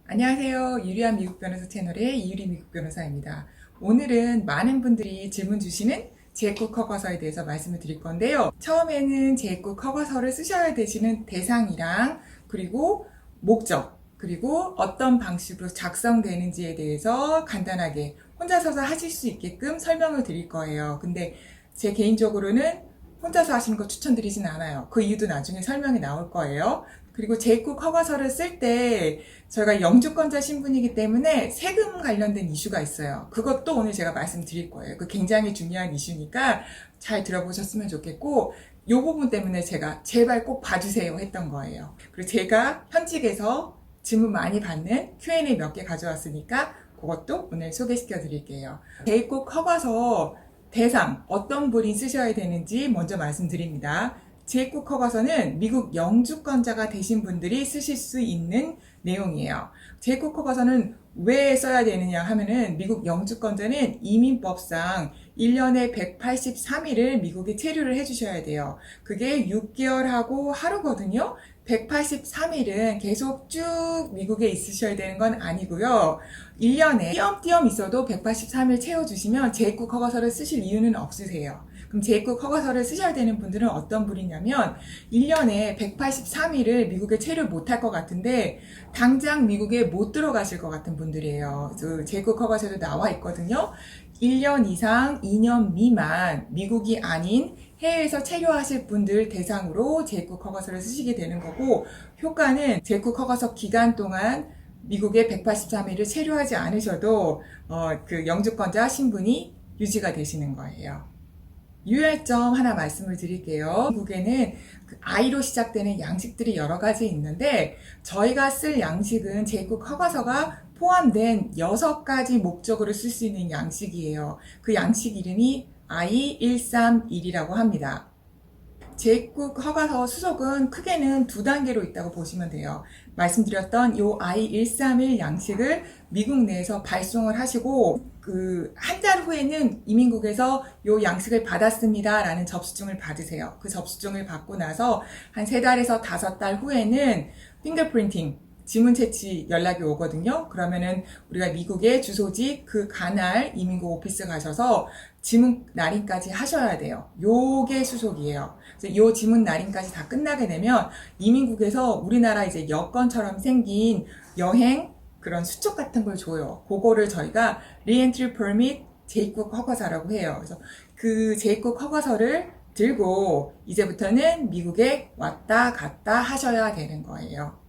안녕하세요. 유리한 미국 변호사 채널의 이유리 미국 변호사입니다. 오늘은 많은 분들이 질문 주시는 재해국 허가서에 대해서 말씀을 드릴 건데요. 처음에는 재해국 허가서를 쓰셔야 되시는 대상이랑 그리고 목적 그리고 어떤 방식으로 작성되는지에 대해서 간단하게 혼자서도 하실 수 있게끔 설명을 드릴 거예요. 근데 제 개인적으로는 혼자서 하시는 거 추천드리진 않아요. 그 이유도 나중에 설명이 나올 거예요. 그리고 재해국 허가서를 쓸 때 저희가 영주권자 신분이기 때문에 세금 관련된 이슈가 있어요. 그것도 오늘 제가 말씀드릴 거예요. 그 굉장히 중요한 이슈니까 잘 들어보셨으면 좋겠고 이 부분 때문에 제가 제발 꼭 봐주세요 했던 거예요. 그리고 제가 현직에서 질문 많이 받는 Q&A 몇 개 가져왔으니까 그것도 오늘 소개시켜 드릴게요. 재해국 허가서 대상 어떤 분이 쓰셔야 되는지 먼저 말씀드립니다. 재해국 허가서는 미국 영주권자가 되신 분들이 쓰실 수 있는 내용이에요. 재해국 허가서는 왜 써야 되느냐 하면은 미국 영주권자는 이민법상 1년에 183일을 미국에 체류를 해주셔야 돼요. 그게 6개월하고 하루거든요. 183일은 계속 쭉 미국에 있으셔야 되는 건 아니고요. 1년에 띄엄띄엄 있어도 183일 채워주시면 재해국 허가서를 쓰실 이유는 없으세요. 그럼 재해국 허가서를 쓰셔야 되는 분들은 어떤 분이냐면 1년에 183일을 미국에 체류 못할 것 같은데 당장 미국에 못 들어가실 것 같은 분들이에요. 재해국 허가서도 나와 있거든요. 1년 이상 2년 미만 미국이 아닌 해외에서 체류하실 분들 대상으로 재해국 허가서를 쓰시게 되는 거고 효과는 재해국 허가서 기간 동안 미국에 183일을 체류하지 않으셔도 그 영주권자 신분이 유지가 되시는 거예요. 유의할 점 하나 말씀을 드릴게요. 미국에는 그 I로 시작되는 양식들이 여러 가지 있는데 저희가 쓸 양식은 재해국 허가서가 포함된 6가지 목적으로 쓸 수 있는 양식이에요. 그 양식 이름이 I-131이라고 합니다. 재해국 허가서 수속은 크게는 2단계로 있다고 보시면 돼요. 말씀드렸던 요 I-131 양식을 미국 내에서 발송을 하시고 그 한 달 후에는 이민국에서 요 양식을 받았습니다 라는 접수증을 받으세요. 그 접수증을 받고 나서 한 3달에서 5달 후에는 핑거프린팅 지문 채취 연락이 오거든요. 그러면은 우리가 미국의 주소지 그 관할 이민국 오피스 가셔서 지문 날인까지 하셔야 돼요. 요게 수속이에요. 그래서 요 지문 날인까지 다 끝나게 되면 이민국에서 우리나라 이제 여권처럼 생긴 여행 그런 수첩 같은 걸 줘요. 그거를 저희가 Re-entry Permit 재입국 허가서라고 해요. 그래서 그 재입국 허가서를 들고 이제부터는 미국에 왔다 갔다 하셔야 되는 거예요.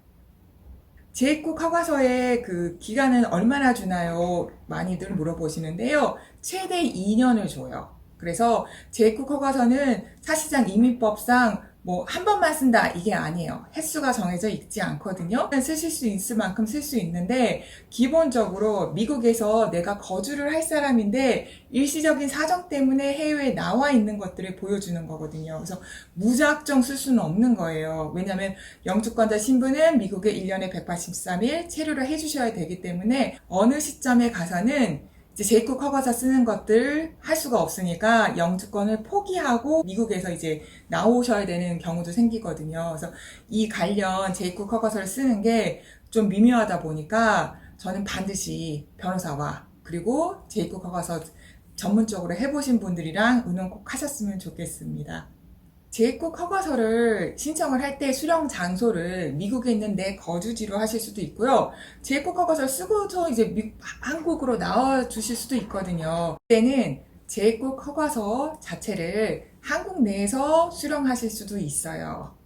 재입국 허가서의 그 기간은 얼마나 주나요? 많이들 물어보시는데요. 최대 2년을 줘요. 그래서 재입국 허가서는 사실상 이민법상 뭐 한 번만 쓴다 이게 아니에요. 횟수가 정해져 있지 않거든요. 쓰실 수 있을 만큼 쓸 수 있는데 기본적으로 미국에서 내가 거주를 할 사람인데 일시적인 사정 때문에 해외에 나와 있는 것들을 보여주는 거거든요. 그래서 무작정 쓸 수는 없는 거예요. 왜냐하면 영주권자 신분은 미국에 1년에 183일 체류를 해주셔야 되기 때문에 어느 시점에 가서는 이제 재입국 허가서 쓰는 것들 할 수가 없으니까 영주권을 포기하고 미국에서 이제 나오셔야 되는 경우도 생기거든요. 그래서 이 관련 재입국 허가서를 쓰는 게 좀 미묘하다 보니까 저는 반드시 변호사와 그리고 재입국 허가서 전문적으로 해보신 분들이랑 의논 꼭 하셨으면 좋겠습니다. 재입국 허가서를 신청을 할 때 수령 장소를 미국에 있는 내 거주지로 하실 수도 있고요. 재입국 허가서를 쓰고서 이제 한국으로 나와 주실 수도 있거든요. 그때는 재입국 허가서 자체를 한국 내에서 수령하실 수도 있어요.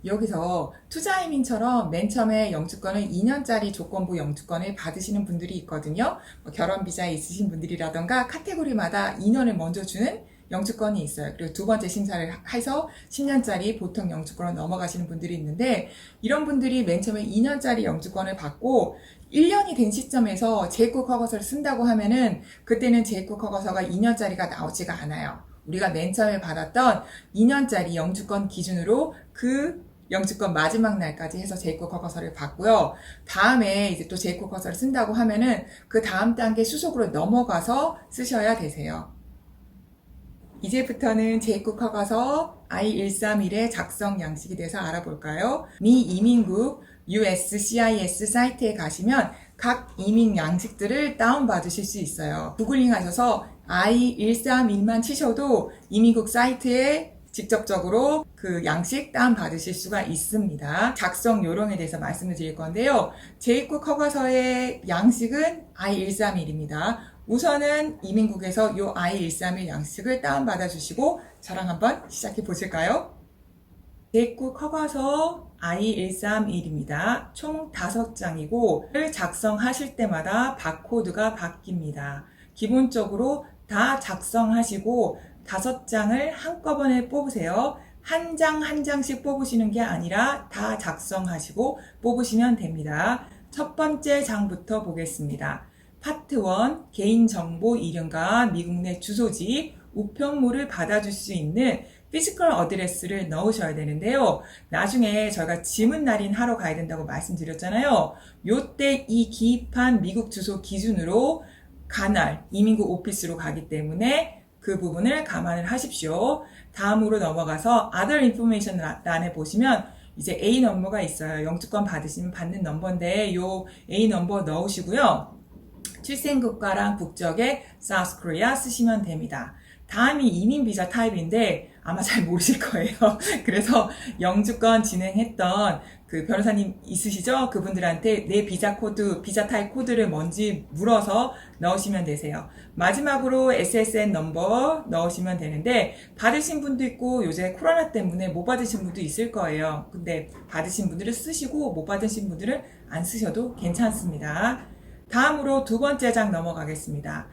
여기서 투자이민처럼 맨 처음에 영주권을 2년짜리 조건부 영주권을 받으시는 분들이 있거든요. 뭐 결혼 비자에 있으신 분들이라던가 카테고리마다 2년을 먼저 주는 영주권이 있어요. 그리고 두 번째 심사를 해서 10년짜리 보통 영주권으로 넘어가시는 분들이 있는데 이런 분들이 맨 처음에 2년짜리 영주권을 받고 1년이 된 시점에서 재입국 허가서를 쓴다고 하면은 그때는 재입국 허가서가 2년짜리가 나오지가 않아요. 우리가 맨 처음에 받았던 2년짜리 영주권 기준으로 그 영주권 마지막 날까지 해서 재입국 허가서를 받고요. 다음에 이제 또 재입국 허가서를 쓴다고 하면은 그 다음 단계 수속으로 넘어가서 쓰셔야 되세요. 이제부터는 재입국 허가서 I-131의 작성 양식에 대해서 알아볼까요? 미 이민국 USCIS 사이트에 가시면 각 이민 양식들을 다운받으실 수 있어요. 구글링 하셔서 I131만 치셔도 이민국 사이트에 직접적으로 그 양식 다운받으실 수가 있습니다. 작성 요령에 대해서 말씀을 드릴 건데요. 재입국 허가서의 양식은 I131입니다. 우선은 이민국에서 요 I131 양식을 다운받아 주시고 저랑 한번 시작해 보실까요? 재입국 허가서 I131입니다. 총 5장이고 작성하실 때마다 바코드가 바뀝니다. 기본적으로 다 작성하시고 5장을 한꺼번에 뽑으세요. 한 장 한 장씩 뽑으시는 게 아니라 다 작성하시고 뽑으시면 됩니다. 첫 번째 장부터 보겠습니다. 파트 1 개인정보 이름과 미국 내 주소지, 우편물을 받아줄 수 있는 피지컬 어드레스를 넣으셔야 되는데요. 나중에 저희가 지문 날인 하러 가야 된다고 말씀드렸잖아요. 요때 이 기입한 미국 주소 기준으로 가날, 이민국 오피스로 가기 때문에 그 부분을 감안을 하십시오. 다음으로 넘어가서 Other Information 란에 보시면 이제 A 넘버가 있어요. 영주권 받으시면 받는 넘버인데 요 A 넘버 넣으시고요. 출생국가랑 국적에 South Korea 쓰시면 됩니다. 다음이 이민비자 타입인데 아마 잘 모르실 거예요. 그래서 영주권 진행했던 그 변호사님 있으시죠? 그분들한테 내 비자 코드, 비자 타입 코드를 뭔지 물어서 넣으시면 되세요. 마지막으로 SSN 넘버 넣으시면 되는데 받으신 분도 있고 요새 코로나 때문에 못 받으신 분도 있을 거예요. 근데 받으신 분들은 쓰시고 못 받으신 분들은 안 쓰셔도 괜찮습니다. 다음으로 두 번째 장 넘어가겠습니다.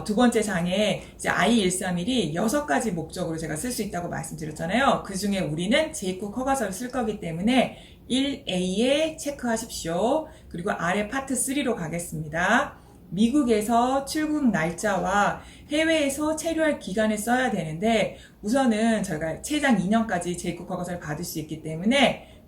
두 번째 장에 이제 I131이 6가지 목적으로 제가 쓸 수 있다고 말씀드렸잖아요. 그 중에 우리는 재입국 허가서를 쓸 거기 때문에 1A에 체크하십시오. 그리고 아래 파트 3로 가겠습니다. 미국에서 출국 날짜와 해외에서 체류할 기간을 써야 되는데 우선은 저희가 최장 2년까지 재입국 허가서를 받을 수 있기 때문에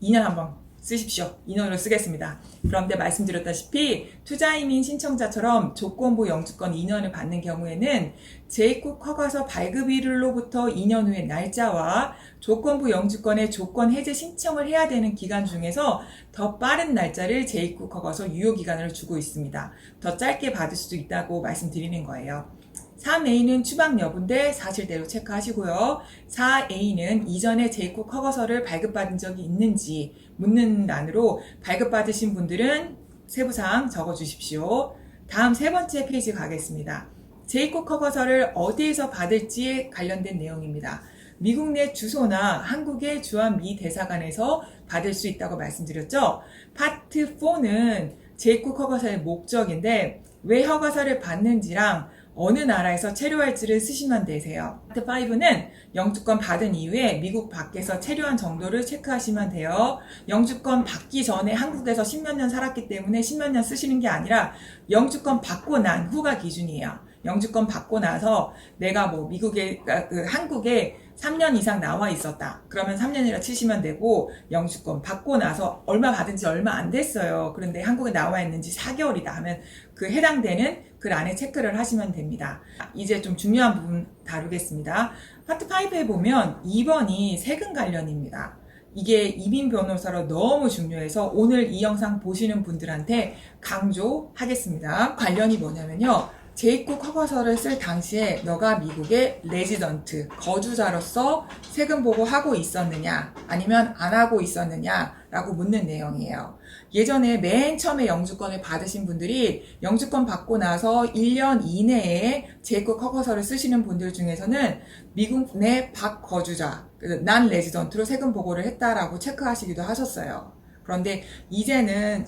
2년 한번 쓰십시오. 인원으로 쓰겠습니다. 그런데 말씀드렸다시피 투자이민 신청자처럼 조건부 영주권 2년을 받는 경우에는 재입국 허가서 발급일로부터 2년 후의 날짜와 조건부 영주권의 조건 해제 신청을 해야 되는 기간 중에서 더 빠른 날짜를 재입국 허가서 유효기간으로 주고 있습니다. 더 짧게 받을 수도 있다고 말씀드리는 거예요. 3A는 추방 여부인데 사실대로 체크하시고요. 4A는 이전에 재입국 허가서를 발급받은 적이 있는지 묻는 란으로 발급받으신 분들은 세부사항 적어주십시오. 다음 세 번째 페이지 가겠습니다. 재입국 허가서를 어디에서 받을지에 관련된 내용입니다. 미국 내 주소나 한국의 주한 미 대사관에서 받을 수 있다고 말씀드렸죠. 파트 4는 재입국 허가서의 목적인데 왜 허가서를 받는지랑 어느 나라에서 체류할지를 쓰시면 되세요. 파트 5는 영주권 받은 이후에 미국 밖에서 체류한 정도를 체크하시면 돼요. 영주권 받기 전에 한국에서 10몇 년 살았기 때문에 10몇 년 쓰시는 게 아니라 영주권 받고 난 후가 기준이에요. 영주권 받고 나서 내가 뭐 미국에, 한국에 3년 이상 나와 있었다. 그러면 3년이라 치시면 되고 영주권 받고 나서 얼마 받은 지 얼마 안 됐어요. 그런데 한국에 나와 있는지 4개월이다 하면 그 해당되는 글 안에 체크를 하시면 됩니다. 이제 좀 중요한 부분 다루겠습니다. 파트 5에 보면 2번이 세금 관련입니다. 이게 이민 변호사로 너무 중요해서 오늘 이 영상 보시는 분들한테 강조하겠습니다. 관련이 뭐냐면요. 재입국 허가서를 쓸 당시에 너가 미국의 레지던트, 거주자로서 세금 보고하고 있었느냐 아니면 안 하고 있었느냐 라고 묻는 내용이에요. 예전에 맨 처음에 영주권을 받으신 분들이 영주권 받고 나서 1년 이내에 재입국 허가서를 쓰시는 분들 중에서는 미국 내 박거주자, 난 레지던트로 세금 보고를 했다라고 체크하시기도 하셨어요. 그런데 이제는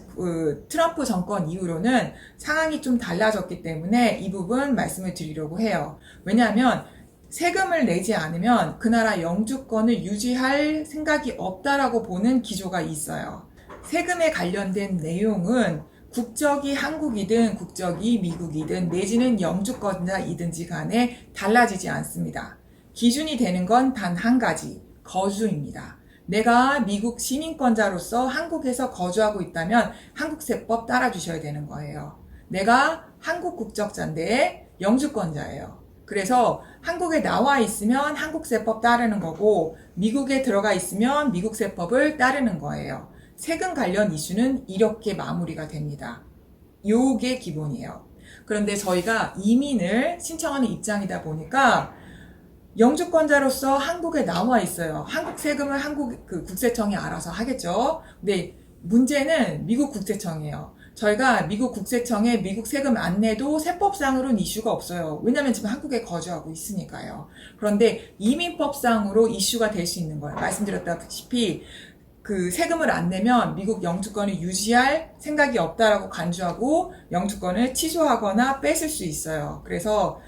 트럼프 정권 이후로는 상황이 좀 달라졌기 때문에 이 부분 말씀을 드리려고 해요. 왜냐하면 세금을 내지 않으면 그 나라 영주권을 유지할 생각이 없다라고 보는 기조가 있어요. 세금에 관련된 내용은 국적이 한국이든 국적이 미국이든 내지는 영주권자이든지 간에 달라지지 않습니다. 기준이 되는 건 단 한 가지, 거주입니다. 내가 미국 시민권자로서 한국에서 거주하고 있다면 한국세법 따라주셔야 되는 거예요. 내가 한국 국적자인데 영주권자예요. 그래서 한국에 나와 있으면 한국세법 따르는 거고 미국에 들어가 있으면 미국세법을 따르는 거예요. 세금 관련 이슈는 이렇게 마무리가 됩니다. 요게 기본이에요. 그런데 저희가 이민을 신청하는 입장이다 보니까 영주권자로서 한국에 나와 있어요. 한국 세금은 한국 국세청이 알아서 하겠죠. 근데 문제는 미국 국세청이에요. 저희가 미국 국세청에 미국 세금 안 내도 세법상으로는 이슈가 없어요. 왜냐면 지금 한국에 거주하고 있으니까요. 그런데 이민법상으로 이슈가 될 수 있는 거예요. 말씀드렸다시피 그 세금을 안 내면 미국 영주권을 유지할 생각이 없다라고 간주하고 영주권을 취소하거나 뺏을 수 있어요. 그래서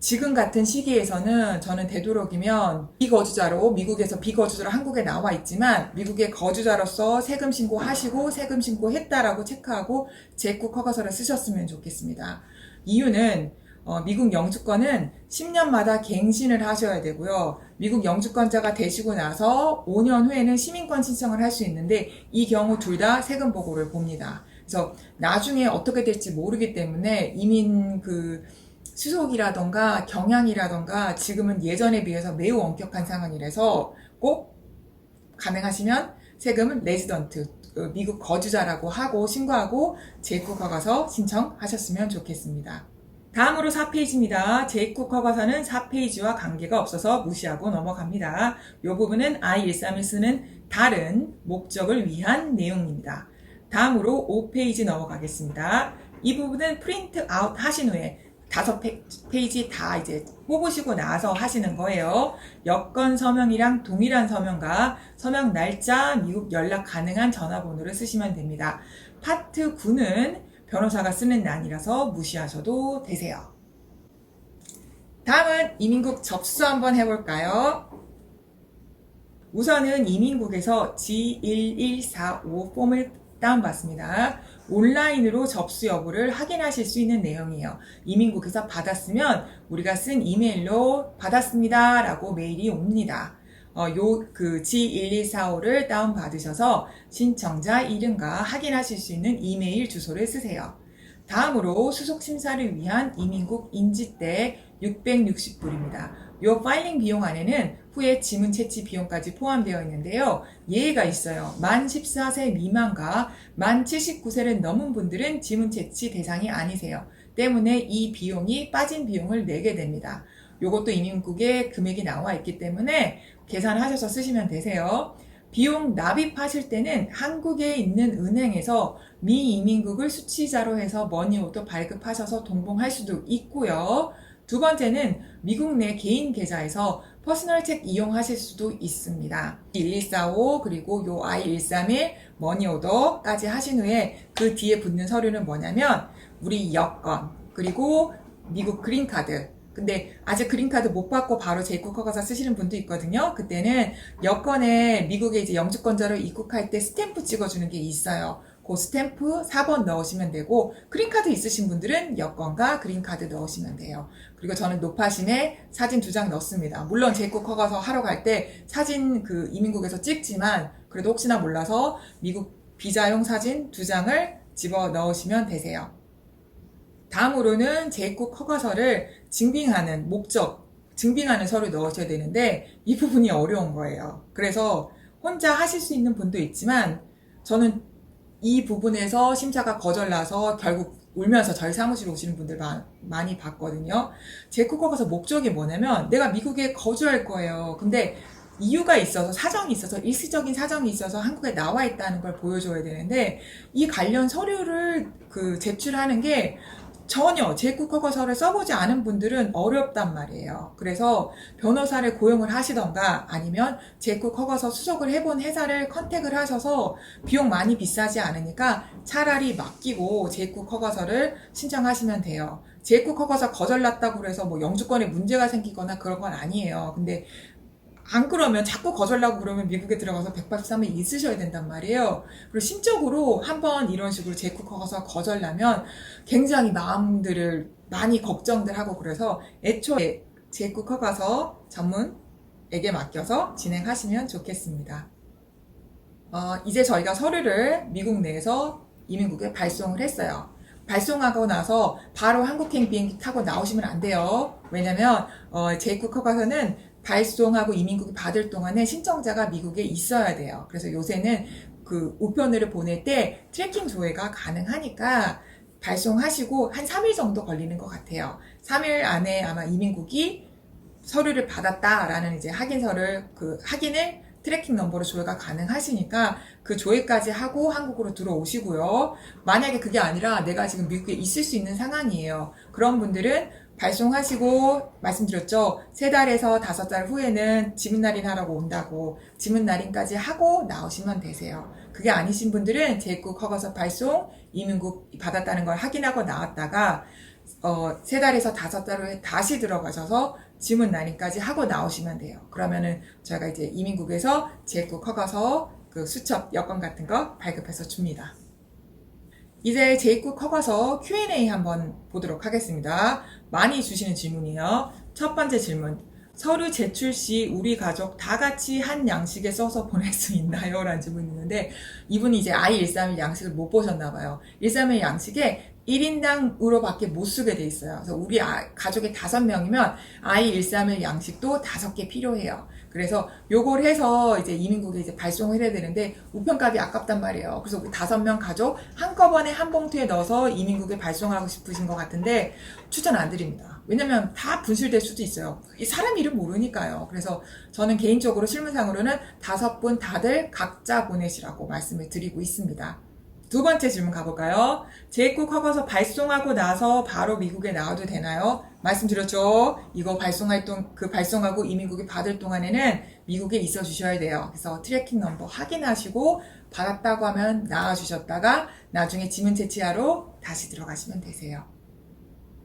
지금 같은 시기에서는 저는 되도록이면 비거주자로 미국에서 비거주자로 한국에 나와 있지만 미국의 거주자로서 세금 신고하시고 세금 신고했다라고 체크하고 재국 허가서를 쓰셨으면 좋겠습니다. 이유는 미국 영주권은 10년마다 갱신을 하셔야 되고요. 미국 영주권자가 되시고 나서 5년 후에는 시민권 신청을 할 수 있는데 이 경우 둘 다 세금 보고를 봅니다. 그래서 나중에 어떻게 될지 모르기 때문에 이민 수속이라던가 경향이라던가 지금은 예전에 비해서 매우 엄격한 상황이라서 꼭 가능하시면 세금은 레지던트, 미국 거주자라고 하고 신고하고 재입국 허가서 신청하셨으면 좋겠습니다. 다음으로 4페이지입니다. 재입국 허가서는 4페이지와 관계가 없어서 무시하고 넘어갑니다. 이 부분은 I-131 쓰는 다른 목적을 위한 내용입니다. 다음으로 5페이지 넘어가겠습니다. 이 부분은 프린트 아웃 하신 후에 5페이지 다 이제 뽑으시고 나서 하시는 거예요. 여권 서명이랑 동일한 서명과 서명 날짜, 미국 연락 가능한 전화번호를 쓰시면 됩니다. 파트 9는 변호사가 쓰는 난이라서 무시하셔도 되세요. 다음은 이민국 접수 한번 해볼까요? 우선은 이민국에서 G1145 폼을 다운받습니다. 온라인으로 접수 여부를 확인하실 수 있는 내용이에요. 이민국에서 받았으면 우리가 쓴 이메일로 받았습니다 라고 메일이 옵니다. G1145를 다운받으셔서 신청자 이름과 확인하실 수 있는 이메일 주소를 쓰세요. 다음으로 수속심사를 위한 이민국 인지대 660불입니다. 이 파일링 비용 안에는 후에 지문 채취 비용까지 포함되어 있는데요. 예외가 있어요. 만 14세 미만과 만 79세를 넘은 분들은 지문 채취 대상이 아니세요. 때문에 이 비용이 빠진 비용을 내게 됩니다. 이것도 이민국에 금액이 나와 있기 때문에 계산하셔서 쓰시면 되세요. 비용 납입하실 때는 한국에 있는 은행에서 미이민국을 수취자로 해서 머니오더 발급하셔서 동봉할 수도 있고요. 두 번째는 미국 내 개인 계좌에서 퍼스널 책 이용하실 수도 있습니다. 1145 그리고 요 I-131 머니오더까지 하신 후에 그 뒤에 붙는 서류는 뭐냐면 우리 여권 그리고 미국 그린카드. 근데 아직 그린카드 못 받고 바로 재입국 허가서 쓰시는 분도 있거든요. 그때는 여권에 미국에 이제 영주권자로 입국할 때 스탬프 찍어주는 게 있어요. 그 스탬프 4번 넣으시면 되고 그린카드 있으신 분들은 여권과 그린카드 넣으시면 돼요. 그리고 저는 노파심에 사진 2장 넣습니다. 물론 재입국 허가서 하러 갈 때 사진 이민국에서 찍지만 그래도 혹시나 몰라서 미국 비자용 사진 2장을 집어 넣으시면 되세요. 다음으로는 재입국 허가서를 증빙하는 목적, 증빙하는 서류 넣으셔야 되는데 이 부분이 어려운 거예요. 그래서 혼자 하실 수 있는 분도 있지만 저는 이 부분에서 심사가 거절나서 결국 울면서 저희 사무실에 오시는 분들 많이 봤거든요. 재입국 허가서 목적이 뭐냐면 내가 미국에 거주할 거예요. 근데 이유가 있어서 사정이 있어서 일시적인 사정이 있어서 한국에 나와 있다는 걸 보여줘야 되는데 이 관련 서류를 제출하는 게 전혀 재입국 허가서를 써보지 않은 분들은 어렵단 말이에요. 그래서 변호사를 고용을 하시던가 아니면 재입국 허가서 수속을 해본 회사를 컨택을 하셔서 비용 많이 비싸지 않으니까 차라리 맡기고 재입국 허가서를 신청하시면 돼요. 재입국 허가서 거절났다고 해서 뭐 영주권에 문제가 생기거나 그런 건 아니에요. 근데 안 그러면 자꾸 거절나고 그러면 미국에 들어가서 183일 있으셔야 된단 말이에요. 그리고 심적으로 한번 이런 식으로 재입국 허가서 거절나면 굉장히 마음들을 많이 걱정들 하고 그래서 애초에 재입국 허가서 전문에게 맡겨서 진행하시면 좋겠습니다. 이제 저희가 서류를 미국 내에서 이민국에 발송을 했어요. 발송하고 나서 바로 한국행 비행기 타고 나오시면 안 돼요. 왜냐면 재입국 허가서는 발송하고 이민국이 받을 동안에 신청자가 미국에 있어야 돼요. 그래서 요새는 그 우편으로 보낼 때 트래킹 조회가 가능하니까 발송하시고 한 3일 정도 걸리는 것 같아요. 3일 안에 아마 이민국이 서류를 받았다라는 이제 확인서를 확인을 트래킹 넘버로 조회가 가능하시니까 그 조회까지 하고 한국으로 들어오시고요. 만약에 그게 아니라 내가 지금 미국에 있을 수 있는 상황이에요. 그런 분들은 발송하시고 말씀드렸죠. 3달에서 5달 후에는 지문 날인하라고 온다고 지문 날인까지 하고 나오시면 되세요. 그게 아니신 분들은 재입국 허가서 발송, 이민국 받았다는 걸 확인하고 나왔다가 3달에서 5달 후에 다시 들어가셔서 지문 날인까지 하고 나오시면 돼요. 그러면은 저희가 이제 이민국에서 재입국 허가서 그 수첩 여권 같은 거 발급해서 줍니다. 이제 재입국 허가서 Q&A 한번 보도록 하겠습니다. 많이 주시는 질문이에요. 첫 번째 질문. 서류 제출 시 우리 가족 다 같이 한 양식에 써서 보낼 수 있나요? 라는 질문이 있는데 이분이 이제 I-131 양식을 못 보셨나 봐요. 131 양식에 1인당으로 밖에 못 쓰게 돼 있어요. 그래서 우리 가족이 5명이면 I-131 양식도 5개 필요해요. 그래서 요걸 해서 이제 이민국에 이제 발송을 해야 되는데 우편값이 아깝단 말이에요. 그래서 우리 5명 가족 한꺼번에 한 봉투에 넣어서 이민국에 발송하고 싶으신 것 같은데 추천 안 드립니다. 왜냐면 다 분실될 수도 있어요. 이 사람 이름 모르니까요. 그래서 저는 개인적으로 실무상으로는 5분 다들 각자 보내시라고 말씀을 드리고 있습니다. 두 번째 질문 가볼까요? 재입국 허가서 발송하고 나서 바로 미국에 나와도 되나요? 말씀드렸죠. 이거 발송하고 이민국에 받을 동안에는 미국에 있어 주셔야 돼요. 그래서 트래킹 넘버 확인하시고 받았다고 하면 나와주셨다가 나중에 지문 채취하러 다시 들어가시면 되세요.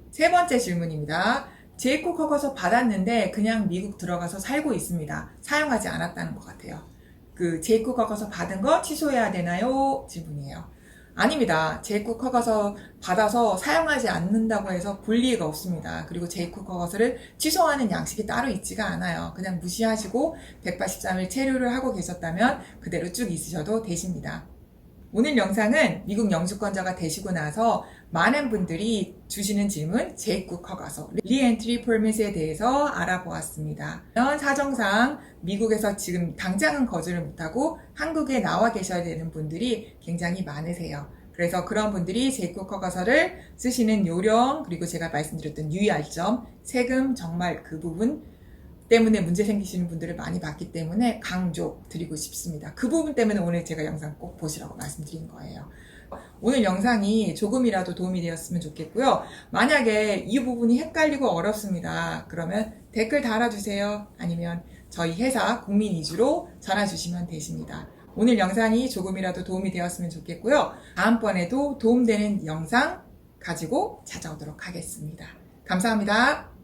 세 번째 질문입니다. 재입국 허가서 받았는데 그냥 미국 들어가서 살고 있습니다. 사용하지 않았다는 것 같아요. 그 재입국 허가서 받은 거 취소해야 되나요? 질문이에요. 아닙니다. 재입국 허가서 받아서 사용하지 않는다고 해서 불이익이 없습니다. 그리고 재입국 허가서를 취소하는 양식이 따로 있지가 않아요. 그냥 무시하시고 183일 체류를 하고 계셨다면 그대로 쭉 있으셔도 되십니다. 오늘 영상은 미국 영주권자가 되시고 나서 많은 분들이 주시는 질문, 재입국 허가서, 리엔트리 퍼밋에 대해서 알아보았습니다. 사정상 미국에서 지금 당장은 거주를 못하고 한국에 나와 계셔야 되는 분들이 굉장히 많으세요. 그래서 그런 분들이 재입국 허가서를 쓰시는 요령, 그리고 제가 말씀드렸던 유의할 점, 세금 정말 그 부분 때문에 문제 생기시는 분들을 많이 봤기 때문에 강조 드리고 싶습니다. 그 부분 때문에 오늘 제가 영상 꼭 보시라고 말씀드린 거예요. 오늘 영상이 조금이라도 도움이 되었으면 좋겠고요. 만약에 이 부분이 헷갈리고 어렵습니다. 그러면 댓글 달아주세요. 아니면 저희 회사 국민 이주로 전화 주시면 되십니다. 오늘 영상이 조금이라도 도움이 되었으면 좋겠고요. 다음번에도 도움되는 영상 가지고 찾아오도록 하겠습니다. 감사합니다.